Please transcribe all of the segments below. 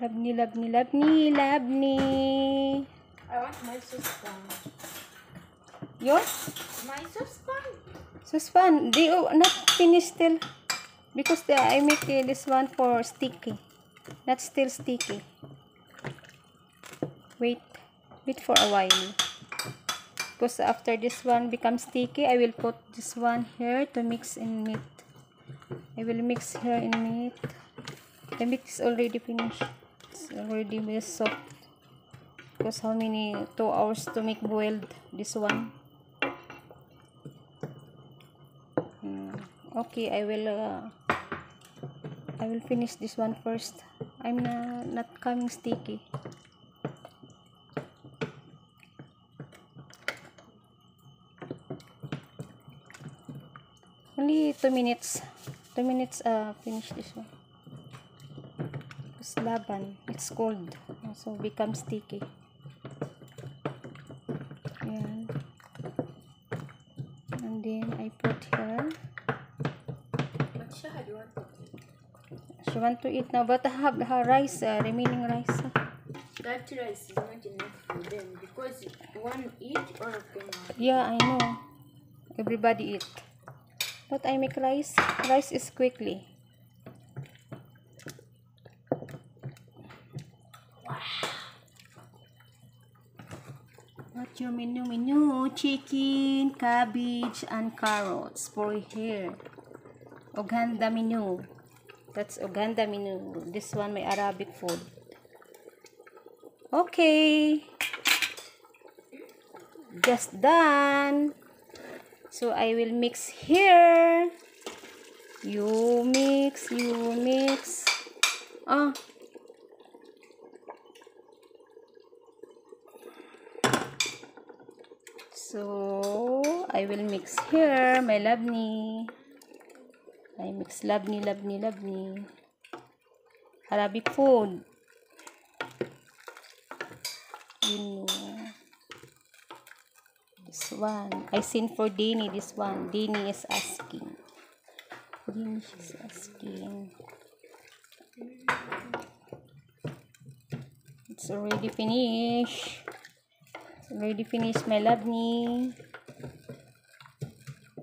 Labni, labni, labni, labni. I want my saucepan. Your My saucepan. saucepan, they not finished still. Because I make this one for sticky. Not still sticky. Wait for a while. Because after this one becomes sticky, I will put this one here to mix in meat. I will mix here in meat. The meat is already finished. It's already very soft. Because how many 2 hours to make boiled this one? Okay, I will finish this one first. I'm not coming sticky. Only 2 minutes. 2 minutes finish this one. It's laban. It's cold. So become sticky. Yan. And then I put here. But Shahad want to eat. She want to eat now, but I have her rice, remaining rice. That rice is not enough for them because one eat or cannot. Yeah, I know. Everybody eat. But I make rice. Rice is quickly. What your menu? Chicken, cabbage, and carrots for here. Uganda menu. That's Uganda menu. This one my Arabic food. Okay. Just done. So I will mix here. You mix. Ah. So I will mix here my labni. I mix labni. Arabic food. You know. This one. I sent for Dini this one. Dini is asking. She's asking. It's already finished. My labni.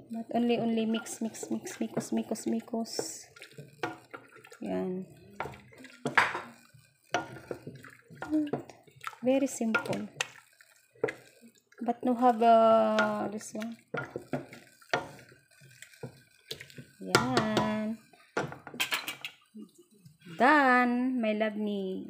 But only mix. Mikos. Yan. Very simple. But no have this one. Yan. Done, my labni.